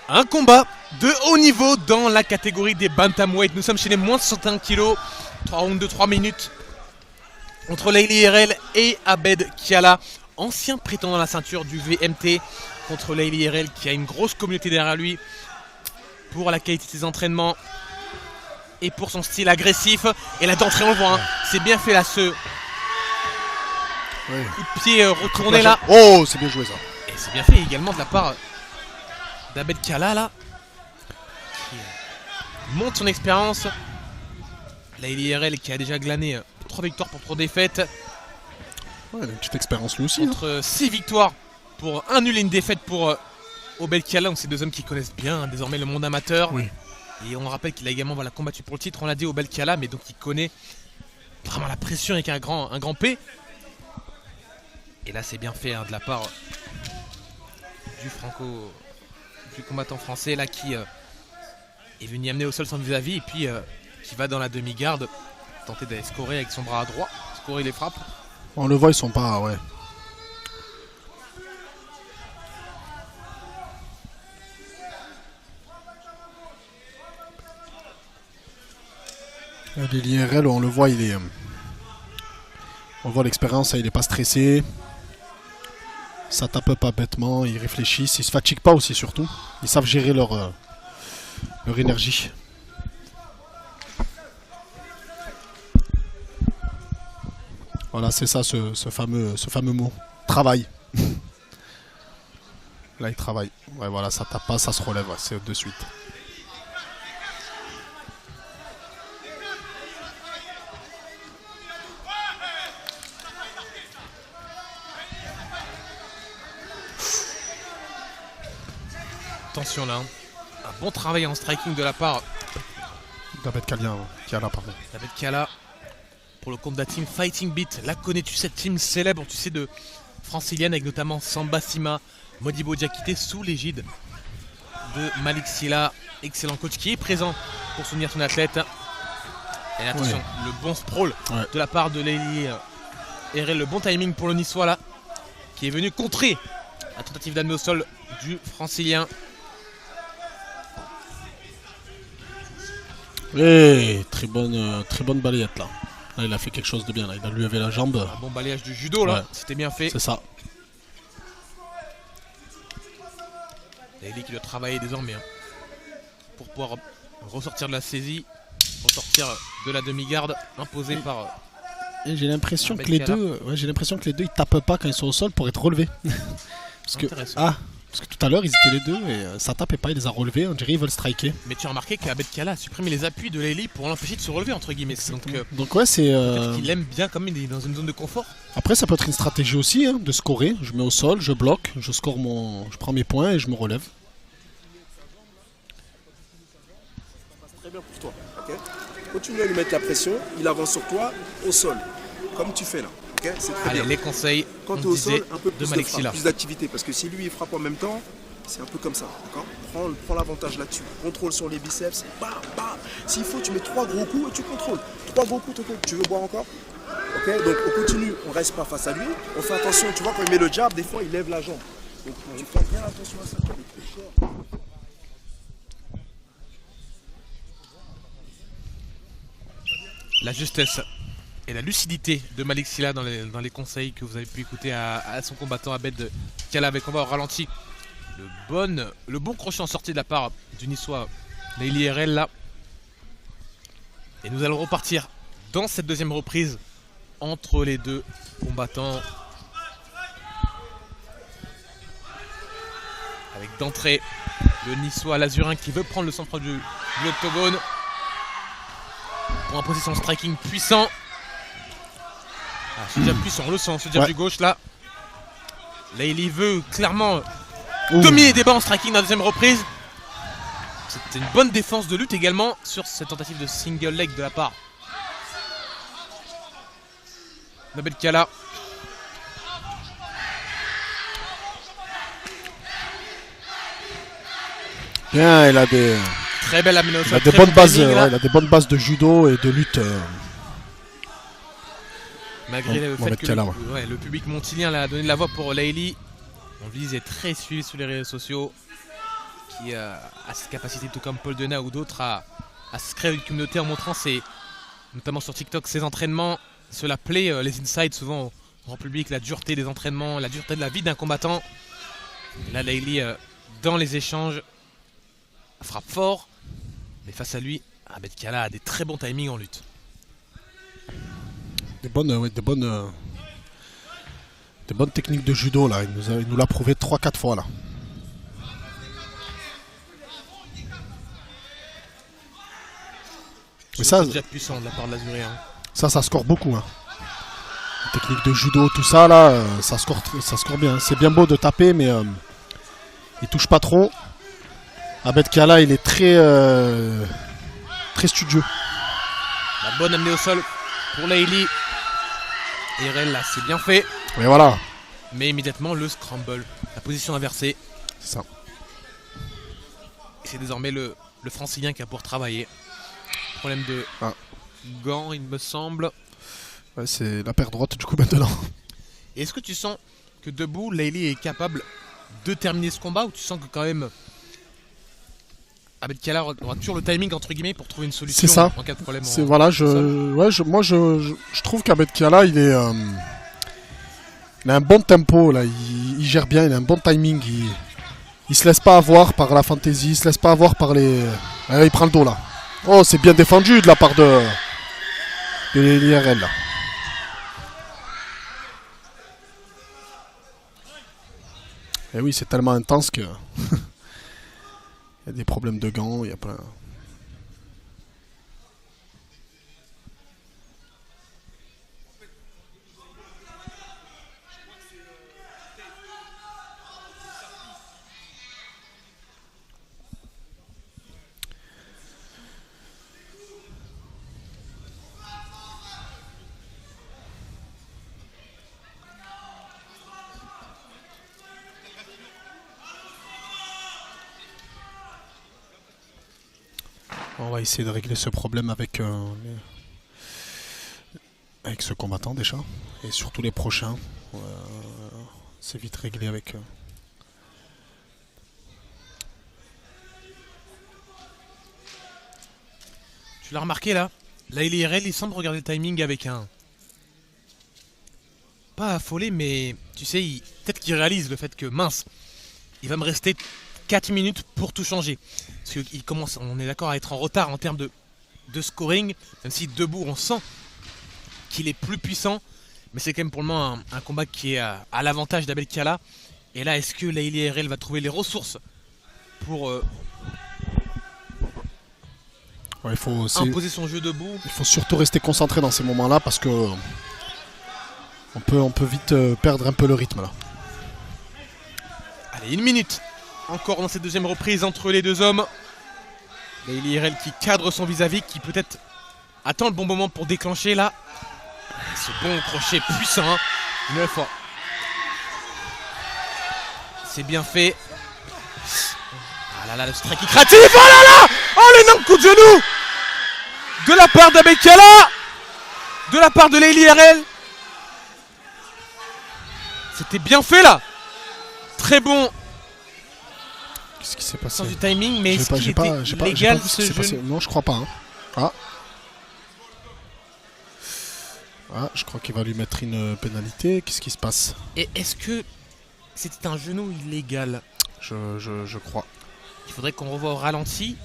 Un combat de haut niveau dans la catégorie des bantamweight. Nous sommes chez les moins de 61 kg. 3 rounds de 3 minutes. Entre Layli Erel et Abed Kiala. Ancien prétendant à la ceinture du VMT. Contre Layli Erel qui a une grosse communauté derrière lui. Pour la qualité de ses entraînements. Et pour son style agressif. Et là d'entrée on le voit. Hein. C'est bien fait là ce coup de pied retourné là. Oh c'est bien joué ça. Et c'est bien fait également de la part d'Abed Kiala là. Qui monte son expérience. Layli Erel qui a déjà glané 3 victoires pour 3 défaites. Ouais, il a une petite expérience lui aussi. Contre 6 victoires pour 1 nul et une défaite pour Abed Kiala. Donc c'est deux hommes qui connaissent bien hein, désormais le monde amateur. Oui. Et on rappelle qu'il a également combattu pour le titre, on l'a dit, Abed Kiala, mais donc il connaît vraiment la pression avec un grand P. Et là c'est bien fait hein, de la part du combattant français là qui est venu amener au sol son vis-à-vis et puis qui va dans la demi-garde tenter d'aller scorer avec son bras droit, scorer les frappes. On le voit, ils sont pas, ouais. L'IRL, on le voit, il est. On voit l'expérience, il est pas stressé. Ça tape pas bêtement, ils réfléchissent, ils se fatiguent pas aussi surtout. Ils savent gérer leur énergie. Voilà, c'est ça ce fameux mot. Travail. Là, il travaille. Ouais, voilà, ça tape pas, ça se relève, ouais, c'est de suite. Attention là, hein. Un bon travail en striking de la part d'Abed Kiala, pardon. Abed Kiala pour le compte de la team Fighting Beat. Là connais-tu cette team célèbre, tu sais, de francilienne avec notamment Samba Sima, Modibo Diakité sous l'égide de Malik Silla, excellent coach qui est présent pour soutenir son athlète. Et attention, le bon sprawl de la part de Layli Erel, le bon timing pour le Niçois là, qui est venu contrer la tentative d'amener au sol du francilien. Et très bonne balayette là. Là, il a fait quelque chose de bien. Là. Il a levé la jambe. Un bon balayage du judo là, c'était bien fait. C'est ça. Layli qui doit travailler désormais hein, pour pouvoir ressortir de la saisie, ressortir de la demi-garde imposée par. Et j'ai l'impression que les deux, ils tapent pas quand ils sont au sol pour être relevés. Parce que tout à l'heure ils étaient les deux et ça tapait pas, il les a relevés, on dirait ils veulent striker. Mais tu as remarqué qu'Abed Kiala a supprimé les appuis de Layli pour l'empêcher de se relever entre guillemets. Donc ouais c'est... Il aime bien comme il est dans une zone de confort. Après ça peut être une stratégie aussi hein, de scorer, je mets au sol, je bloque, je prends mes points et je me relève. Ça passe très bien pour toi, ok. Continue à lui mettre la pression, il avance sur toi au sol, comme tu fais là. Okay, c'est très allez, bien. Les conseils quand tu es au sol, un peu plus de Malik Silla. Plus d'activité, parce que si lui il frappe en même temps, c'est un peu comme ça, d'accord. Prends l'avantage là-dessus, contrôle sur les biceps, bam, bam. S'il faut, tu mets 3 gros coups et tu contrôles. 3 gros coups, tu veux boire encore? Ok, donc on continue, on reste pas face à lui, on fait attention, tu vois quand il met le jab, des fois il lève la jambe. Donc tu fais bien attention à ça, il est très cher. La justesse et la lucidité de Malik Silla dans les conseils que vous avez pu écouter à son combattant Abed Kiala avec combat au ralenti. Le bon crochet en sortie de la part du Niçois Layli Erel là. Et nous allons repartir dans cette deuxième reprise entre les deux combattants. Avec d'entrée le Niçois Lazurin qui veut prendre le centre de l'octogone pour imposer son striking puissant. Ce jab puissant, on le sent, ce jab du gauche là. Layli veut clairement dominer des bas en striking dans la deuxième reprise. C'était une bonne défense de lutte également sur cette tentative de single leg de la part d'Abed Kiala. Bien, il a des... Très belle amino. Il a des bonnes bases, il a des bonnes bases de judo et de lutte. Malgré le fait que le public montilien a donné de la voix pour Layli. On vise est très suivi sur les réseaux sociaux. qui a cette capacité, tout comme Paul Denat ou d'autres, à se créer une communauté en montrant notamment sur TikTok, ses entraînements. Cela plaît, les insights souvent au grand public, la dureté des entraînements, la dureté de la vie d'un combattant. Et là, Layli, dans les échanges, frappe fort, mais face à lui, Abed Kala a des très bons timings en lutte. Des bonnes techniques de judo là. Il nous l'a prouvé 3-4 fois là. Mais ça, c'est déjà puissant de la part de l'Azuréen. Ça score beaucoup. Hein. Les techniques de judo, tout ça là, ça score bien. C'est bien beau de taper, mais il touche pas trop. Abed Kala, il est très studieux. La bonne amenée au sol pour Layli. IRL là, c'est bien fait. Mais voilà. Mais immédiatement le scramble, la position inversée. C'est ça. Et c'est désormais le francilien qui a pour travailler. Problème de gants, il me semble. Ouais, c'est la paire droite du coup maintenant. Et est-ce que tu sens que debout, Layli est capable de terminer ce combat, ou tu sens que quand même Abed Kala aura toujours le timing entre guillemets pour trouver une solution c'est ça. En cas de problème? Voilà, moi je trouve qu'Abed Kala il a un bon tempo là, il gère bien, il a un bon timing, il se laisse pas avoir par la fantaisie, il se laisse pas avoir par les. Il prend le dos là. Oh, c'est bien défendu de la part de l'IRL là. Et oui, c'est tellement intense que il y a des problèmes de gants, il y a plein. On va essayer de régler ce problème avec ce combattant déjà. Et surtout les prochains. C'est vite réglé avec... Tu l'as remarqué là, l'IRL il semble regarder le timing avec un... Pas affolé, mais tu sais, peut-être qu'il réalise le fait que mince, il va me rester 4 minutes pour tout changer. Parce qu'il commence, on est d'accord, à être en retard en termes de scoring, même si debout on sent qu'il est plus puissant, mais c'est quand même pour le moment un combat qui est à l'avantage d'Abed Kala. Et là, est-ce que l'IRL va trouver les ressources pour il faut imposer son jeu debout? Il faut surtout rester concentré dans ces moments-là parce que on peut vite perdre un peu le rythme là. Allez, 1 minute encore dans cette deuxième reprise entre les deux hommes. l'IRL qui cadre son vis-à-vis, qui peut-être attend le bon moment pour déclencher là. Ce bon crochet puissant, hein. Une nouvelle fois. C'est bien fait. Ah là là, le strike créatif. Oh là là. Oh, l'énorme coup de genou de la part d'Abed Kala, de la part de l'IRL. C'était bien fait là. Très bon. Qu'est-ce qui s'est passé? Sens du timing, mais est-ce qu'il était légal ce jeu? Non, je crois pas. Hein. Je crois qu'il va lui mettre une pénalité. Qu'est-ce qui se passe? Et est-ce que c'était un genou illégal? Je crois. Il faudrait qu'on revoie au ralenti.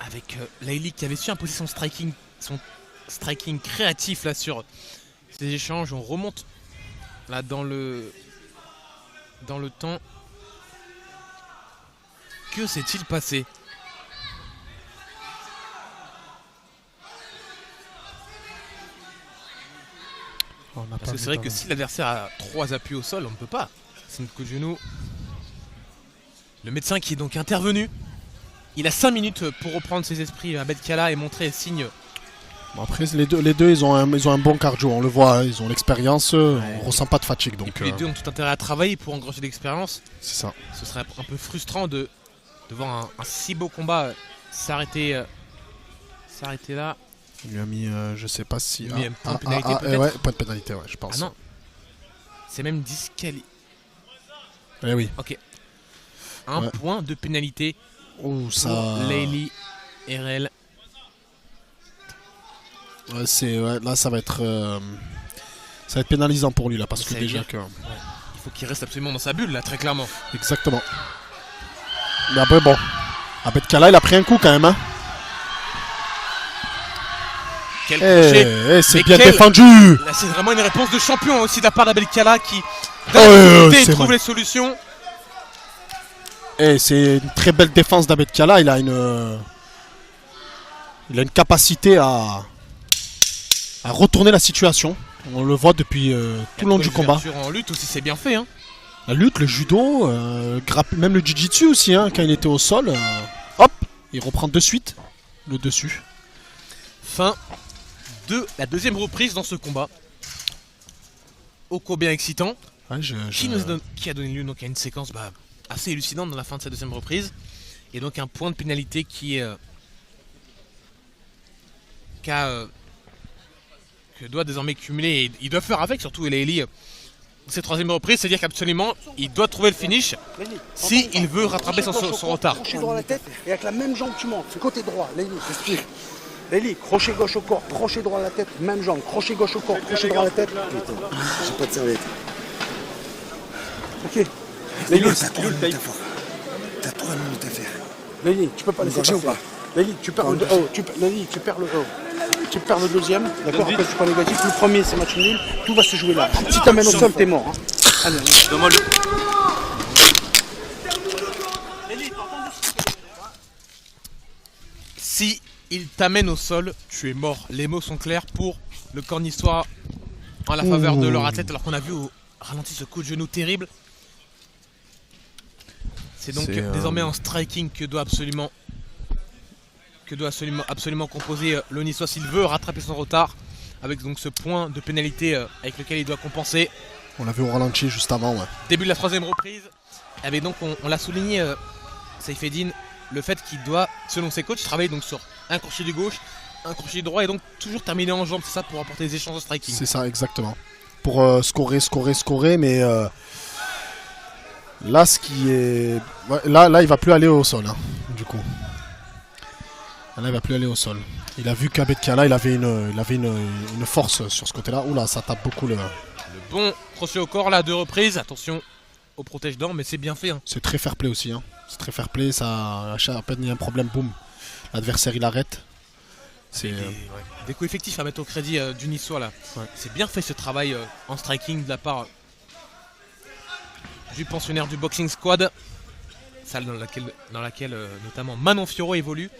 Avec Layli qui avait su imposer son striking créatif là sur ces échanges. On remonte là dans le temps. Que s'est-il passé? Parce que c'est vrai que si l'adversaire a 3 appuis au sol, on ne peut pas. C'est un coup de genou. Le médecin qui est donc intervenu. Il a 5 minutes pour reprendre ses esprits, Abed Kala, et montrer signe. Bon, après, les deux ils ont un bon cardio, on le voit, hein, ils ont l'expérience, on ressent pas de fatigue. Donc, et puis les deux ont tout intérêt à travailler pour engranger l'expérience. C'est ça. Ce serait un peu frustrant de voir un si beau combat s'arrêter là. Il lui a mis, je sais pas si... Il lui a mis un point de pénalité peut-être. Ouais, point de pénalité, ouais, je pense. Ah non, c'est même disqualifié. Eh oui. Ok. Un point de pénalité Oh, ça. pour Layli RL. Ouais, là, ça va être pénalisant pour lui là, parce que Ça veut déjà dire que. Il faut qu'il reste absolument dans sa bulle, là, très clairement. Exactement. Mais après, bon. Abed Kala, il a pris un coup quand même. Hein. Quel crochet. C'est Mais bien quel- défendu. Là, c'est vraiment une réponse de champion aussi de la part d'Abed Kala qui c'est trouve vrai. les solutions. C'est une très belle défense d'Abed Kala. Il a une capacité à retourner la situation. On le voit depuis tout le long du combat. En lutte aussi, c'est bien fait. Hein. La lutte, le judo, même le jiu-jitsu aussi, hein, quand il était au sol. Hop, il reprend de suite le dessus. Fin de la deuxième reprise dans ce combat. Ô combien excitant. Ouais, Qui a donné lieu donc à une séquence assez élucidante dans la fin de sa deuxième reprise. Et donc un point de pénalité que doit désormais cumuler. Et il doit faire avec, surtout Layli, cette troisième reprise. C'est-à-dire qu'absolument, il doit trouver le finish si il veut rattraper son retard. Crochet droit à la tête et avec la même jambe tu montes. C'est côté droit, Layli, respire. Layli, crochet gauche au corps, crochet droit à la tête, même jambe, crochet gauche au corps, crochet droit à la tête. Putain, j'ai pas de serviette. Ok. Layli, t'as 3 minutes à faire. Layli, tu peux pas laisser passer. Ou pas Layli, tu perds le haut. Layli, tu perds le haut. Tu perds le deuxième, d'accord. Après tu prends négatif. Le premier c'est match nul. Tout va se jouer là. Si t'amènes au sol, t'es mort. Hein. Allez, allez. Si il t'amène au sol, tu es mort. Les mots sont clairs pour le cornistois en la faveur de leur athlète, alors qu'on a vu au ralenti ce coup de genou terrible. C'est donc désormais en striking que doit absolument composer le Niçois s'il veut rattraper son retard, avec donc ce point de pénalité avec lequel il doit compenser. On l'a vu au ralenti juste avant. Ouais. Début de la troisième reprise. Et donc on l'a souligné, Saifeddine, le fait qu'il doit, selon ses coachs, travailler donc sur un crochet du gauche, un crochet du droit et donc toujours terminer en jambe, c'est ça, pour apporter des échanges de striking. C'est ça, exactement. Pour scorer, mais là, ce qui est... Ouais, là, il va plus aller au sol, hein, du coup. Là, il va plus aller au sol. Il a vu qu'Abed Kala, il avait une force sur ce côté-là. Oula, ça tape beaucoup le... Le bon crochet au corps, là, 2 reprises. Attention au protège-dents, mais c'est bien fait. Hein. C'est très fair play aussi. Hein. C'est très fair play, ça... À peine il y a un problème, boum. L'adversaire, il arrête. C'est... Des coups effectifs à mettre au crédit du Niçois, là. Ouais. C'est bien fait ce travail en striking de la part du pensionnaire du Boxing Squad. Salle dans laquelle notamment Manon Fiorot évolue.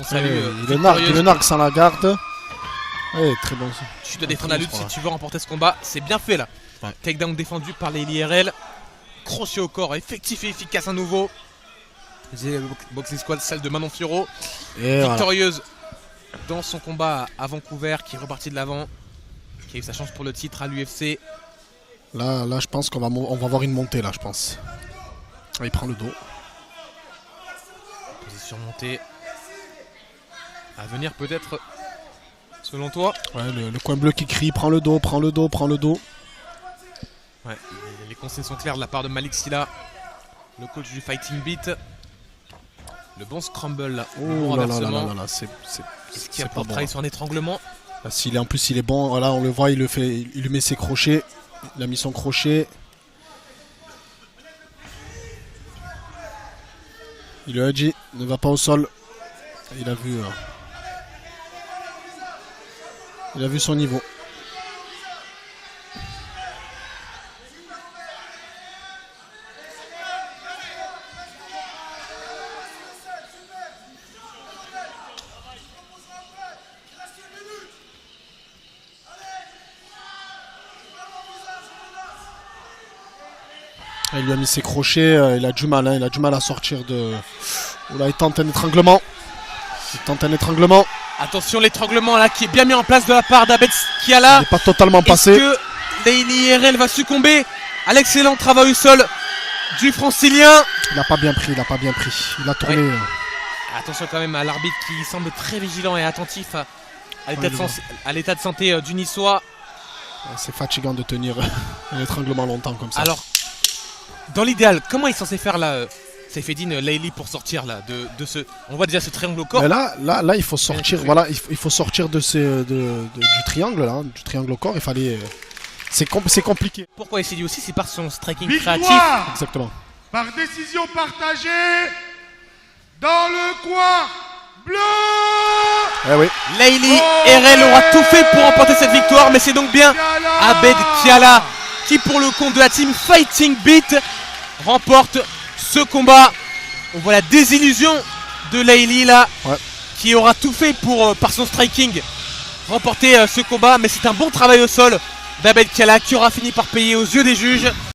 On salue, il le nargue sans la garde. Ouais, très bon. Tu dois défendre la lutte si tu veux remporter ce combat. C'est bien fait là. Ouais. Takedown défendu par les IRL. Crochet au corps, effectif et efficace à nouveau. Boxing Squad, celle de Manon Fiorot. Et victorieuse dans son combat à Vancouver, qui est reparti de l'avant. Qui a eu sa chance pour le titre à l'UFC. Là, je pense qu'on va avoir une montée là, je pense. Il prend le dos. Position montée. À venir peut-être, selon toi. Ouais, le coin bleu qui crie, prends le dos, prends le dos, prends le dos. Ouais, les consignes sont claires de la part de Malik Silla, le coach du Fighting Beat. Le bon scramble là, le bon renversement. Est-ce qu'il apportera sur un étranglement? En plus il est bon, là on le voit, il lui met ses crochets. Il a mis son crochet. Il lui a dit, ne va pas au sol. Il a vu son niveau. Il lui a mis ses crochets, il a du mal à sortir de... Oula, il tente un étranglement. Attention, l'étranglement là qui est bien mis en place de la part d'Abed Kala. Il n'est pas totalement passé. Est-ce que Layli RL va succomber à l'excellent travail au sol du francilien? Il n'a pas bien pris, il a tourné. Ouais. Attention quand même à l'arbitre qui semble très vigilant et attentif à l'état de santé du Niçois. C'est fatigant de tenir un étranglement longtemps comme ça. Alors, dans l'idéal, comment il est censé faire là, Saifeddine Laili pour sortir là de ce. On voit déjà ce triangle au corps. Mais là, il faut sortir. Voilà, il faut sortir de du triangle là, du triangle au corps. Il fallait. C'est compliqué. Pourquoi il s'est dit aussi, c'est par son striking Victoire créatif. Exactement. par décision partagée dans le coin bleu. Eh oui. Laili Erel aura tout fait pour remporter cette victoire, mais c'est donc bien Abed Kiala qui, pour le compte de la team Fighting Beat, remporte ce combat. On voit la désillusion de Laili là, qui aura tout fait pour, par son striking, remporter ce combat, mais c'est un bon travail au sol d'Abed Kiala qui aura fini par payer aux yeux des juges.